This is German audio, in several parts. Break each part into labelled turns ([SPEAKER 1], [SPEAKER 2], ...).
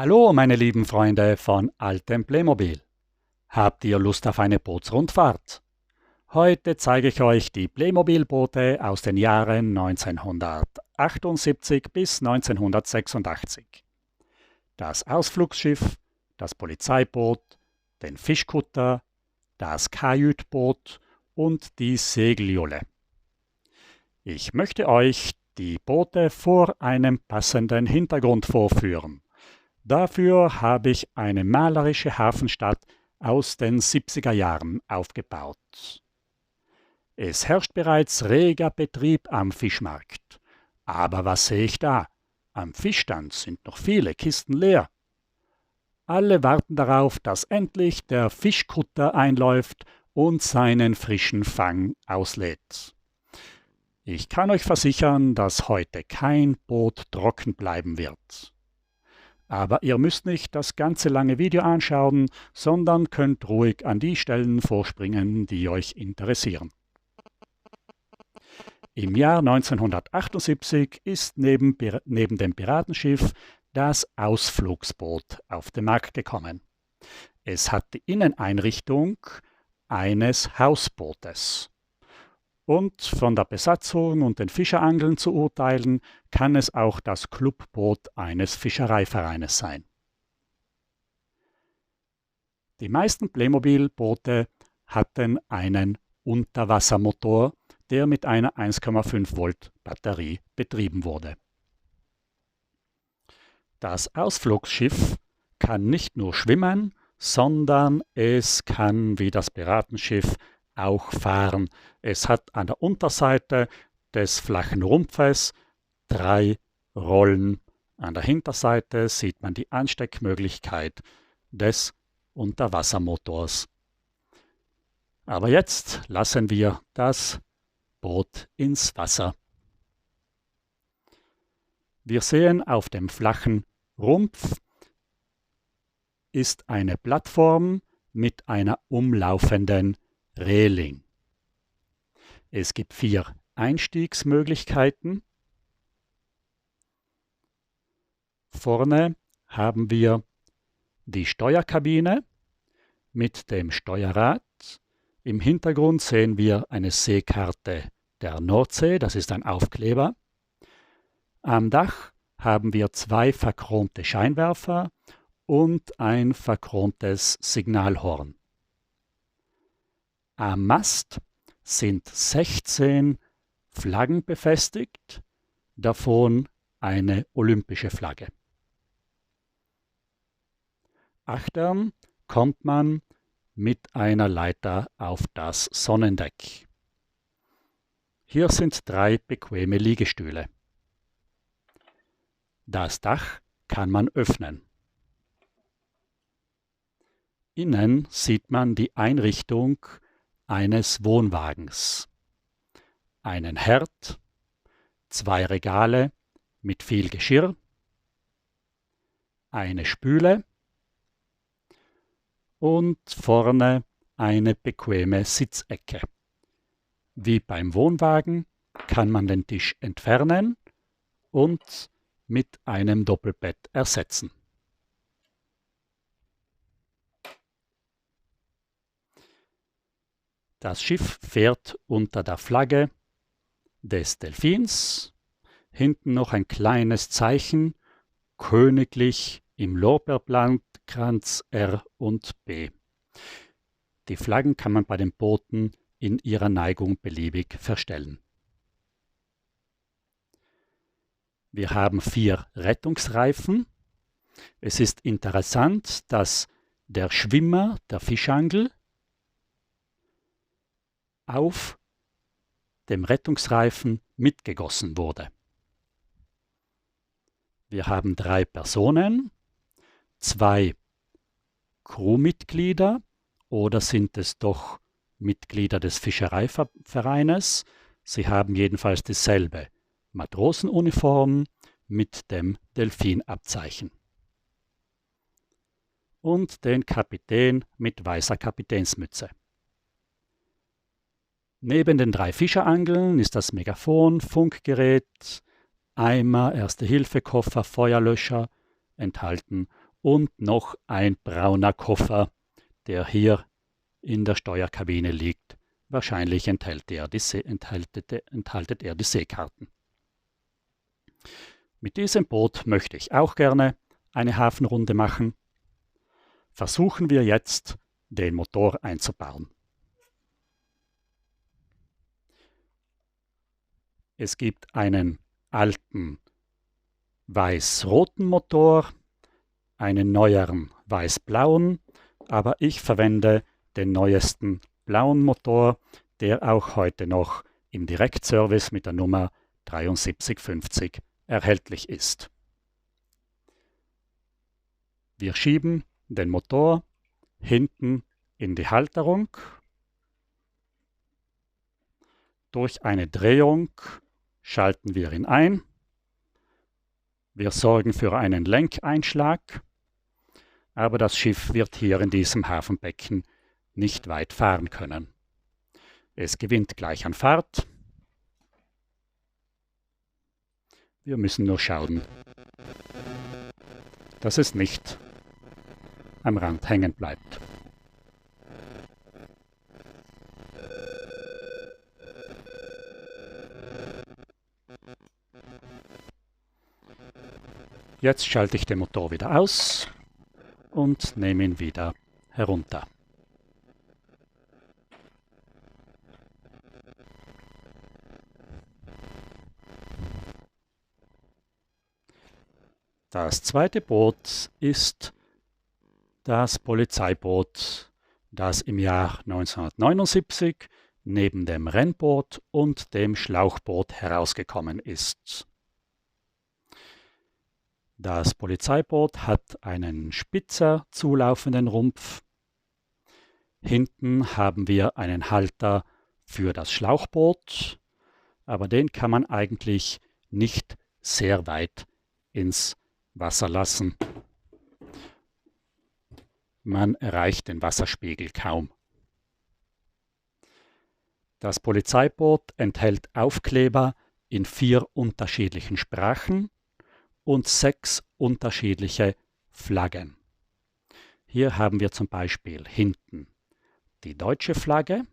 [SPEAKER 1] Hallo, meine lieben Freunde von Altem Playmobil. Habt ihr Lust auf eine Bootsrundfahrt? Heute zeige ich euch die Playmobil-Boote aus den Jahren 1978 bis 1986. Das Ausflugsschiff, das Polizeiboot, den Fischkutter, das Kajütboot und die Segeljolle. Ich möchte euch die Boote vor einem passenden Hintergrund vorführen. Dafür habe ich eine malerische Hafenstadt aus den 70er Jahren aufgebaut. Es herrscht bereits reger Betrieb am Fischmarkt. Aber was sehe ich da? Am Fischstand sind noch viele Kisten leer. Alle warten darauf, dass endlich der Fischkutter einläuft und seinen frischen Fang auslädt. Ich kann euch versichern, dass heute kein Boot trocken bleiben wird. Aber ihr müsst nicht das ganze lange Video anschauen, sondern könnt ruhig an die Stellen vorspringen, die euch interessieren. Im Jahr 1978 ist neben dem Piratenschiff das Ausflugsboot auf den Markt gekommen. Es hat die Inneneinrichtung eines Hausbootes. Und von der Besatzung und den Fischerangeln zu urteilen, kann es auch das Clubboot eines Fischereivereines sein. Die meisten Playmobil-Boote hatten einen Unterwassermotor, der mit einer 1,5 Volt Batterie betrieben wurde. Das Ausflugsschiff kann nicht nur schwimmen, sondern es kann wie das Piratenschiff auch fahren. Es hat an der Unterseite des flachen Rumpfes 3 Rollen. An der Hinterseite sieht man die Ansteckmöglichkeit des Unterwassermotors. Aber jetzt lassen wir das Boot ins Wasser. Wir sehen, auf dem flachen Rumpf ist eine Plattform mit einer umlaufenden Reling. Es gibt 4 Einstiegsmöglichkeiten. Vorne haben wir die Steuerkabine mit dem Steuerrad. Im Hintergrund sehen wir eine Seekarte der Nordsee, das ist ein Aufkleber. Am Dach haben wir 2 verchromte Scheinwerfer und ein verchromtes Signalhorn. Am Mast sind 16 Flaggen befestigt, davon eine olympische Flagge. Achtern kommt man mit einer Leiter auf das Sonnendeck. Hier sind 3 bequeme Liegestühle. Das Dach kann man öffnen. Innen sieht man die Einrichtung eines Wohnwagens. Einen Herd, 2 Regale mit viel Geschirr, eine Spüle und vorne eine bequeme Sitzecke. Wie beim Wohnwagen kann man den Tisch entfernen und mit einem Doppelbett ersetzen. Das Schiff fährt unter der Flagge des Delfins, hinten noch ein kleines Zeichen, königlich im Lorbeerblattkranz R und B. Die Flaggen kann man bei den Booten in ihrer Neigung beliebig verstellen. Wir haben 4 Rettungsreifen. Es ist interessant, dass der Schwimmer der Fischangel auf dem Rettungsreifen mitgegossen wurde. Wir haben 3 Personen, 2 Crewmitglieder oder sind es doch Mitglieder des Fischereivereines. Sie haben jedenfalls dieselbe Matrosenuniform mit dem Delfinabzeichen. Und den Kapitän mit weißer Kapitänsmütze. Neben den 3 Fischerangeln ist das Megafon, Funkgerät, Eimer, Erste-Hilfe-Koffer, Feuerlöscher enthalten und noch ein brauner Koffer, der hier in der Steuerkabine liegt. Wahrscheinlich enthält er die Seekarten. Mit diesem Boot möchte ich auch gerne eine Hafenrunde machen. Versuchen wir jetzt, den Motor einzubauen. Es gibt einen alten weiß-roten Motor, einen neueren weiß-blauen, aber ich verwende den neuesten blauen Motor, der auch heute noch im Direktservice mit der Nummer 7350 erhältlich ist. Wir schieben den Motor hinten in die Halterung. Durch eine Drehung schalten wir ihn ein. Wir sorgen für einen Lenkeinschlag, aber das Schiff wird hier in diesem Hafenbecken nicht weit fahren können. Es gewinnt gleich an Fahrt. Wir müssen nur schauen, dass es nicht am Rand hängen bleibt. Jetzt schalte ich den Motor wieder aus und nehme ihn wieder herunter. Das zweite Boot ist das Polizeiboot, das im Jahr 1979 neben dem Rennboot und dem Schlauchboot herausgekommen ist. Das Polizeiboot hat einen spitzer zulaufenden Rumpf. Hinten haben wir einen Halter für das Schlauchboot, aber den kann man eigentlich nicht sehr weit ins Wasser lassen. Man erreicht den Wasserspiegel kaum. Das Polizeiboot enthält Aufkleber in 4 unterschiedlichen Sprachen und 6 unterschiedliche Flaggen. Hier haben wir zum Beispiel hinten die deutsche Flagge.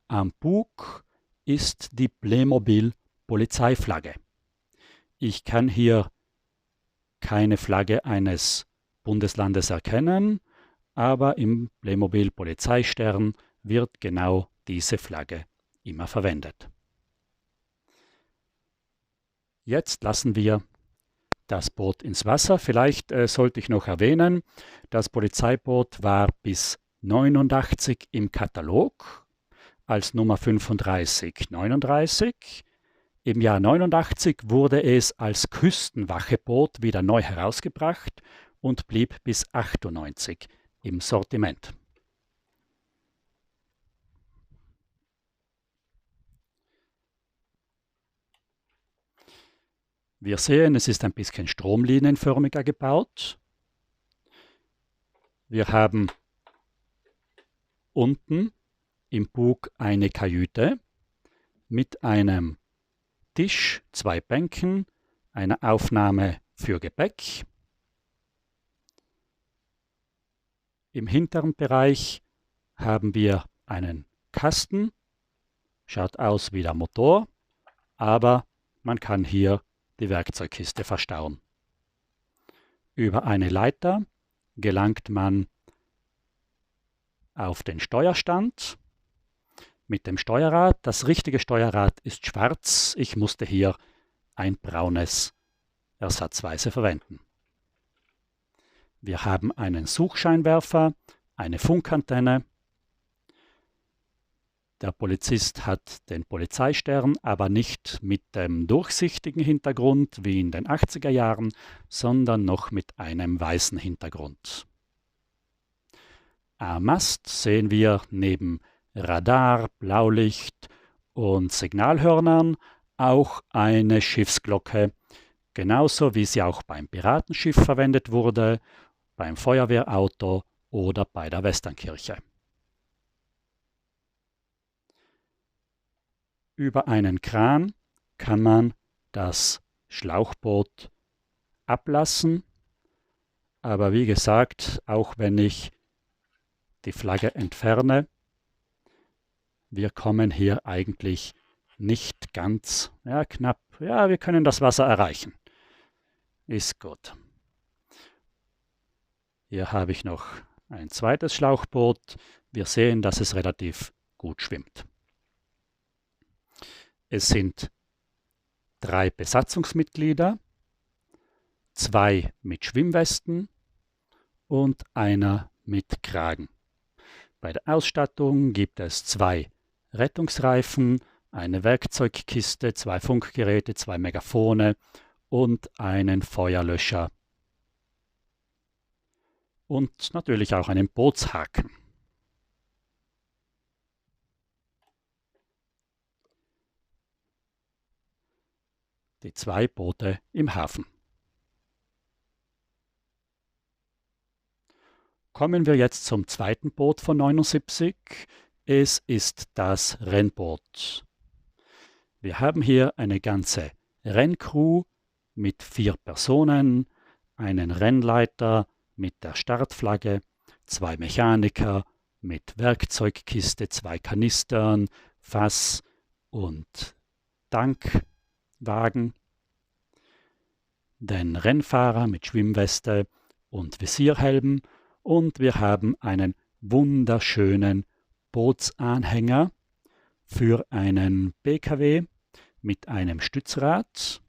[SPEAKER 1] Am Bug ist die Playmobil Polizeiflagge. Ich kann hier keine Flagge eines Bundeslandes erkennen, aber im Playmobil Polizeistern wird genau diese Flagge immer verwendet. Jetzt lassen wir das Boot ins Wasser. Vielleicht sollte ich noch erwähnen, das Polizeiboot war bis 89 im Katalog als Nummer 3539. Im Jahr 89 wurde es als Küstenwacheboot wieder neu herausgebracht und blieb bis 98 im Sortiment. Wir sehen, es ist ein bisschen stromlinienförmiger gebaut. Wir haben unten im Bug eine Kajüte mit einem Tisch, 2 Bänken, einer Aufnahme für Gepäck. Im hinteren Bereich haben wir einen Kasten, schaut aus wie der Motor, aber man kann hier die Werkzeugkiste verstauen. Über eine Leiter gelangt man auf den Steuerstand mit dem Steuerrad. Das richtige Steuerrad ist schwarz. Ich musste hier ein braunes ersatzweise verwenden. Wir haben einen Suchscheinwerfer, eine Funkantenne. Der Polizist hat den Polizeistern, aber nicht mit dem durchsichtigen Hintergrund wie in den 80er Jahren, sondern noch mit einem weißen Hintergrund. Am Mast sehen wir neben Radar, Blaulicht und Signalhörnern auch eine Schiffsglocke, genauso wie sie auch beim Piratenschiff verwendet wurde, beim Feuerwehrauto oder bei der Westernkirche. Über einen Kran kann man das Schlauchboot ablassen Aber wie gesagt, auch wenn ich die Flagge entferne, wir kommen hier eigentlich nicht ganz, ja knapp, ja wir können das Wasser erreichen. Ist gut. Hier habe ich noch ein zweites Schlauchboot. Wir sehen, dass es relativ gut schwimmt. Es sind 3 Besatzungsmitglieder, 2 mit Schwimmwesten und einer mit Kragen. Bei der Ausstattung gibt es 2 Rettungsreifen, eine Werkzeugkiste, 2 Funkgeräte, 2 Megafone und einen Feuerlöscher. Und natürlich auch einen Bootshaken. Die 2 Boote im Hafen. Kommen wir jetzt zum zweiten Boot von 79. Es ist das Rennboot. Wir haben hier eine ganze Renncrew mit 4 Personen, einen Rennleiter mit der Startflagge, 2 Mechaniker mit Werkzeugkiste, 2 Kanistern, Fass und Tankwagen, den Rennfahrer mit Schwimmweste und Visierhelm und wir haben einen wunderschönen Bootsanhänger für einen PKW mit einem Stützrad,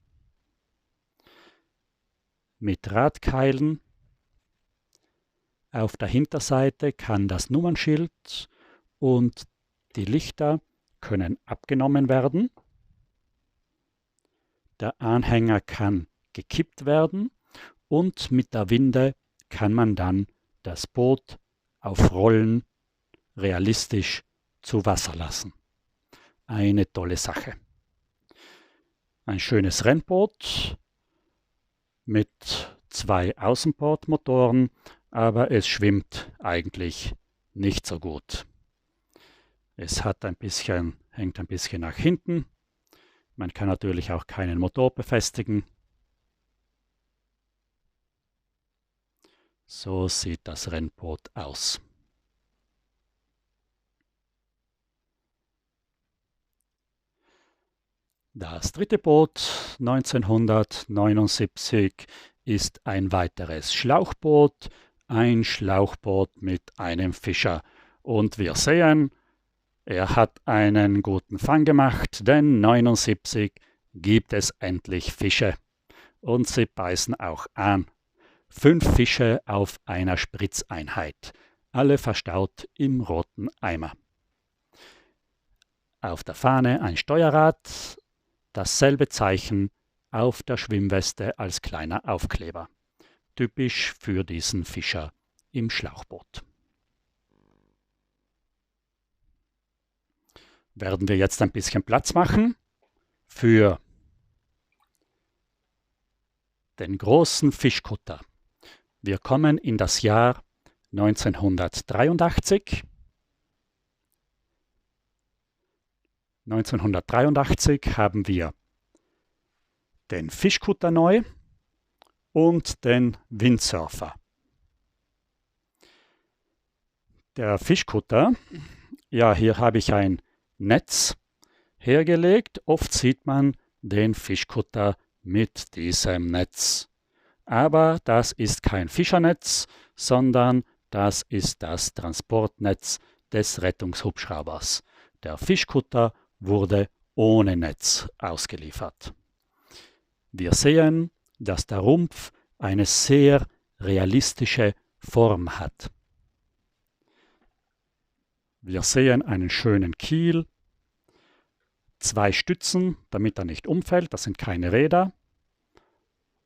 [SPEAKER 1] mit Radkeilen. Auf der Hinterseite kann das Nummernschild und die Lichter können abgenommen werden. Der Anhänger kann gekippt werden und mit der Winde kann man dann das Boot auf Rollen realistisch zu Wasser lassen. Eine tolle Sache. Ein schönes Rennboot mit 2 Außenbordmotoren, aber es schwimmt eigentlich nicht so gut. Es hängt ein bisschen nach hinten. Man kann natürlich auch keinen Motor befestigen. So sieht das Rennboot aus. Das dritte Boot 1979 ist ein weiteres Schlauchboot, ein Schlauchboot mit einem Fischer. Und wir sehen, er hat einen guten Fang gemacht, denn 79 gibt es endlich Fische. Und sie beißen auch an. 5 Fische auf einer Spritzeinheit, alle verstaut im roten Eimer. Auf der Fahne ein Steuerrad, dasselbe Zeichen auf der Schwimmweste als kleiner Aufkleber. Typisch für diesen Fischer im Schlauchboot. Werden wir jetzt ein bisschen Platz machen für den großen Fischkutter. Wir kommen in das Jahr 1983. 1983 haben wir den Fischkutter neu und den Windsurfer. Der Fischkutter, ja, hier habe ich ein Netz hergelegt. Oft sieht man den Fischkutter mit diesem Netz. Aber das ist kein Fischernetz, sondern das ist das Transportnetz des Rettungshubschraubers. Der Fischkutter wurde ohne Netz ausgeliefert. Wir sehen, dass der Rumpf eine sehr realistische Form hat. Wir sehen einen schönen Kiel, 2 Stützen, damit er nicht umfällt, das sind keine Räder.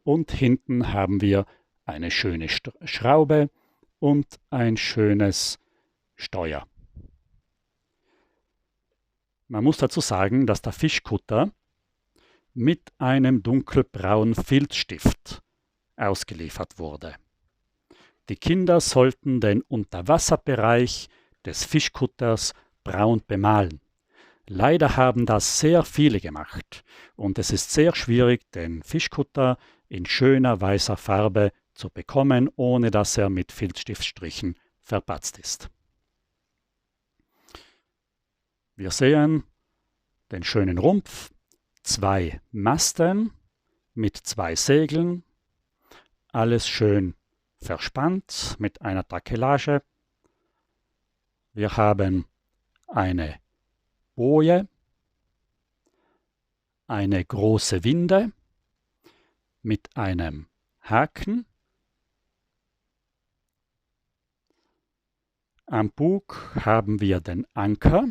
[SPEAKER 1] Und hinten haben wir eine schöne Schraube und ein schönes Steuer. Man muss dazu sagen, dass der Fischkutter mit einem dunkelbraunen Filzstift ausgeliefert wurde. Die Kinder sollten den Unterwasserbereich des Fischkutters braun bemalen. Leider haben das sehr viele gemacht und es ist sehr schwierig, den Fischkutter in schöner weißer Farbe zu bekommen, ohne dass er mit Filzstiftstrichen verpatzt ist. Wir sehen den schönen Rumpf, 2 Masten mit 2 Segeln, alles schön verspannt mit einer Takelage. Wir haben eine Boje, eine große Winde mit einem Haken. Am Bug haben wir den Anker.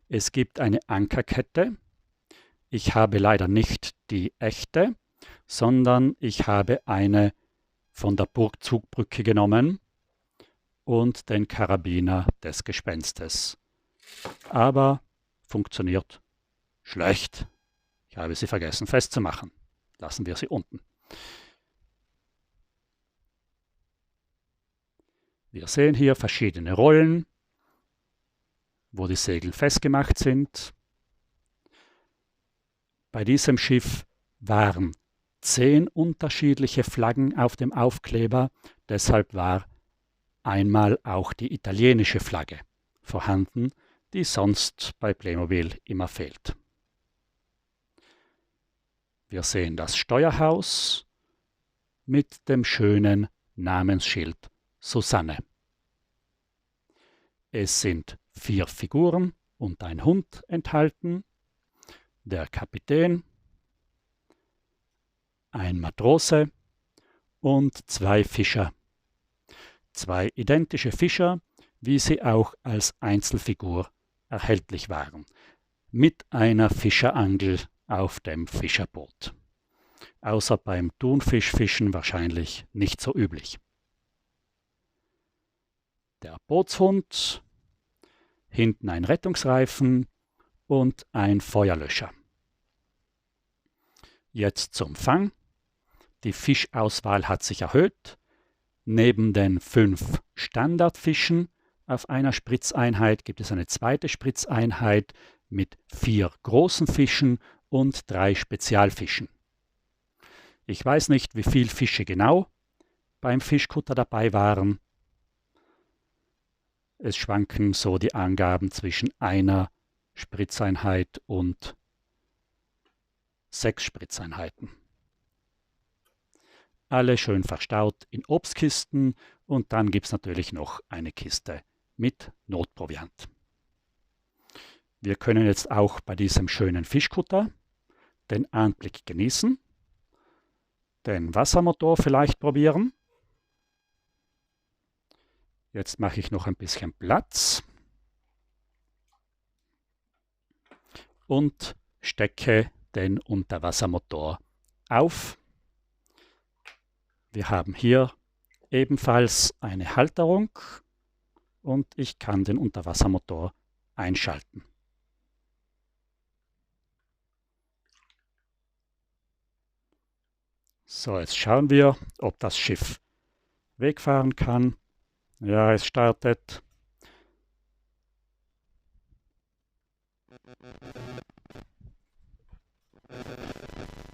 [SPEAKER 1] Es gibt eine Ankerkette. Ich habe leider nicht die echte, sondern ich habe eine von der Burgzugbrücke genommen und den Karabiner des Gespenstes. Aber funktioniert schlecht. Ich habe sie vergessen festzumachen. Lassen wir sie unten. Wir sehen hier verschiedene Rollen, wo die Segel festgemacht sind. Bei diesem Schiff waren 10 unterschiedliche Flaggen auf dem Aufkleber, deshalb war einmal auch die italienische Flagge vorhanden, die sonst bei Playmobil immer fehlt. Wir sehen das Steuerhaus mit dem schönen Namensschild Susanne. Es sind 4 Figuren und ein Hund enthalten, der Kapitän, ein Matrose und 2 Fischer. 2 identische Fischer, wie sie auch als Einzelfigur erhältlich waren, mit einer Fischerangel auf dem Fischerboot. Außer beim Thunfischfischen wahrscheinlich nicht so üblich. Der Bootshund, hinten ein Rettungsreifen und ein Feuerlöscher. Jetzt zum Fang. Die Fischauswahl hat sich erhöht. Neben den 5 Standardfischen auf einer Spritzeinheit gibt es eine zweite Spritzeinheit mit 4 großen Fischen und 3 Spezialfischen. Ich weiß nicht, wie viele Fische genau beim Fischkutter dabei waren. Es schwanken so die Angaben zwischen einer Spritzeinheit und 6 Spritzeinheiten. Alle schön verstaut in Obstkisten und dann gibt es natürlich noch eine Kiste mit Notproviant. Wir können jetzt auch bei diesem schönen Fischkutter den Anblick genießen, den Wassermotor vielleicht probieren. Jetzt mache ich noch ein bisschen Platz und stecke den Unterwassermotor auf. Wir haben hier ebenfalls eine Halterung und ich kann den Unterwassermotor einschalten. So, jetzt schauen wir, ob das Schiff wegfahren kann. Ja, es startet.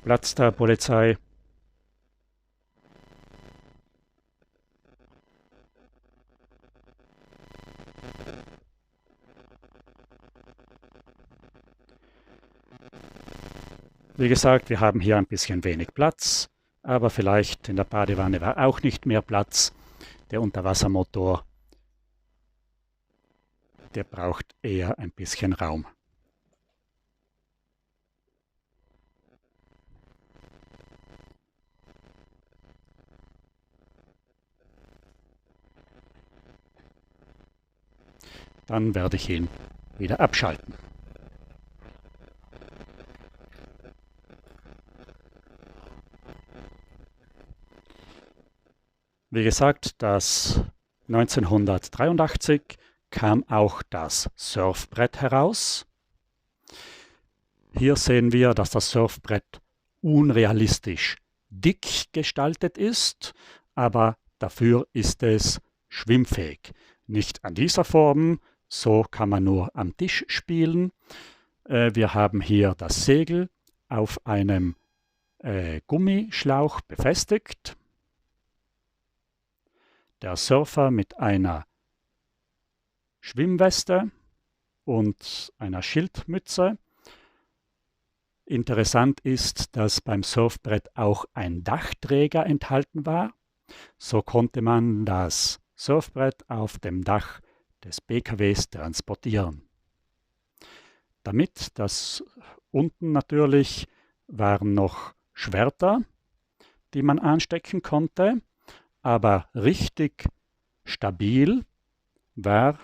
[SPEAKER 1] Platz der Polizei. Wie gesagt, wir haben hier ein bisschen wenig Platz, aber vielleicht in der Badewanne war auch nicht mehr Platz. Der Unterwassermotor, der braucht eher ein bisschen Raum. Dann werde ich ihn wieder abschalten. Wie gesagt, 1983 kam auch das Surfbrett heraus. Hier sehen wir, dass das Surfbrett unrealistisch dick gestaltet ist, aber dafür ist es schwimmfähig. Nicht an dieser Form, so kann man nur am Tisch spielen. Wir haben hier das Segel auf einem Gummischlauch befestigt. der Surfer mit einer Schwimmweste und einer Schildmütze. Interessant ist, dass beim Surfbrett auch ein Dachträger enthalten war. So konnte man das Surfbrett auf dem Dach des PKWs transportieren. Damit, das unten natürlich waren noch Schwerter, die man anstecken konnte, aber richtig stabil war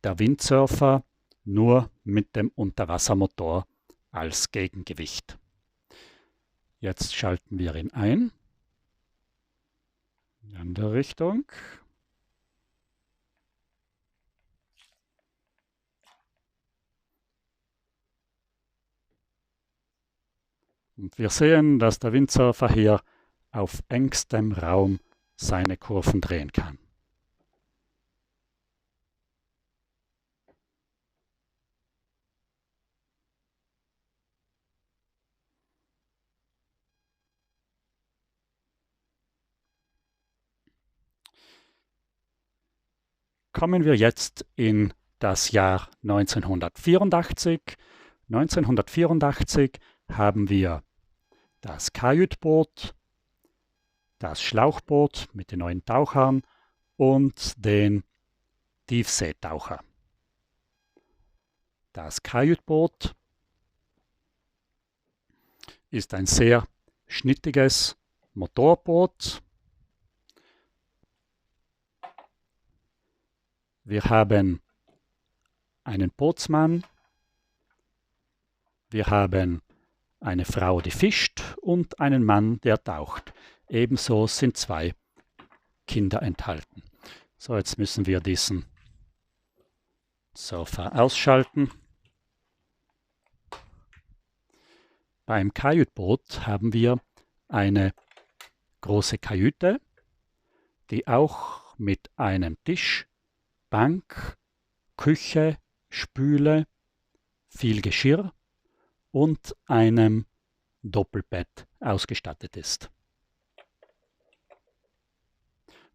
[SPEAKER 1] der Windsurfer nur mit dem Unterwassermotor als Gegengewicht. Jetzt schalten wir ihn ein. In die andere Richtung. Und wir sehen, dass der Windsurfer hier auf engstem Raum seine Kurven drehen kann. Kommen wir jetzt in das Jahr 1984. 1984 haben wir das Kajütboot, das Schlauchboot mit den neuen Tauchern und den Tiefseetaucher. Das Kajütboot ist ein sehr schnittiges Motorboot. Wir haben einen Bootsmann, wir haben eine Frau, die fischt und einen Mann, der taucht. Ebenso sind 2 Kinder enthalten. So, jetzt müssen wir diesen Surfer ausschalten. Beim Kajütboot haben wir eine große Kajüte, die auch mit einem Tisch, Bank, Küche, Spüle, viel Geschirr und einem Doppelbett ausgestattet ist.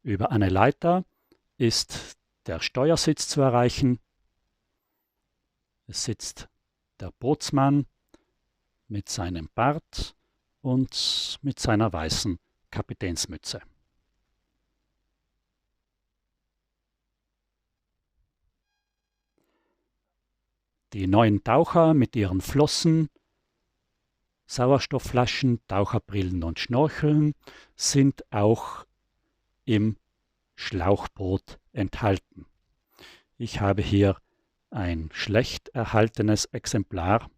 [SPEAKER 1] Über eine Leiter ist der Steuersitz zu erreichen. Es sitzt der Bootsmann mit seinem Bart und mit seiner weißen Kapitänsmütze. Die neuen Taucher mit ihren Flossen, Sauerstoffflaschen, Taucherbrillen und Schnorcheln sind auch im Schlauchboot enthalten. Ich habe hier ein schlecht erhaltenes Exemplar,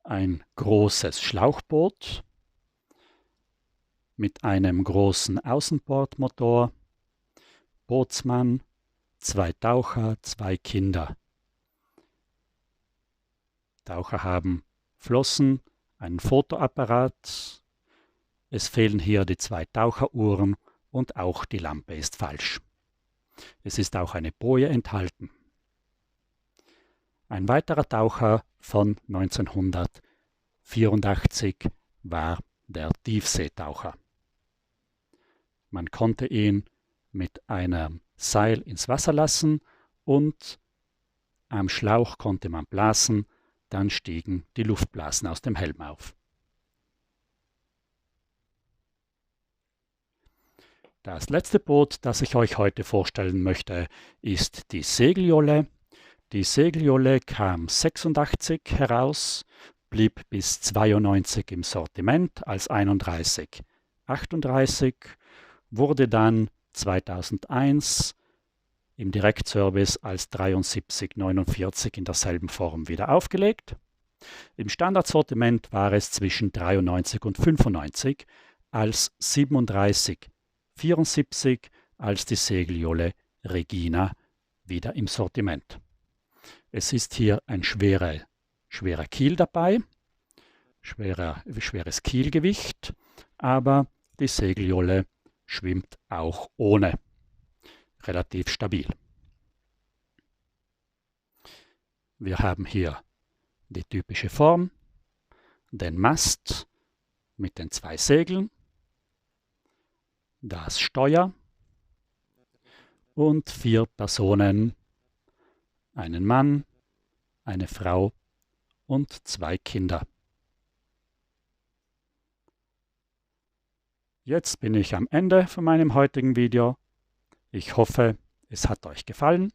[SPEAKER 1] ein großes Schlauchboot mit einem großen Außenbordmotor, Bootsmann, 2 Taucher, 2 Kinder. Taucher haben Flossen, einen Fotoapparat. Es fehlen hier die 2 Taucheruhren und auch die Lampe ist falsch. Es ist auch eine Boje enthalten. Ein weiterer Taucher von 1984 war der Tiefseetaucher. Man konnte ihn mit einem Seil ins Wasser lassen und am Schlauch konnte man blasen, dann stiegen die Luftblasen aus dem Helm auf. Das letzte Boot, das ich euch heute vorstellen möchte, ist die Segeljolle. Die Segeljolle kam 86 heraus, blieb bis 92 im Sortiment als 31, 38, wurde dann 2001 im Direktservice als 73, 49 in derselben Form wieder aufgelegt. Im Standardsortiment war es zwischen 93 und 95 als 37, 74 als die Segeljolle Regina wieder im Sortiment. Es ist hier ein schwerer Kiel dabei, schweres Kielgewicht, aber die Segeljolle schwimmt auch ohne. Relativ stabil. Wir haben hier die typische Form, den Mast mit den 2 Segeln, das Steuer und 4 Personen, einen Mann, eine Frau und 2 Kinder. Jetzt bin ich am Ende von meinem heutigen Video. Ich hoffe, es hat euch gefallen.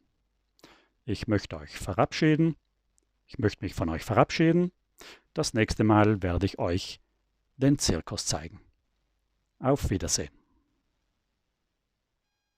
[SPEAKER 1] Ich möchte mich von euch verabschieden. Das nächste Mal werde ich euch den Zirkus zeigen. Auf Wiedersehen.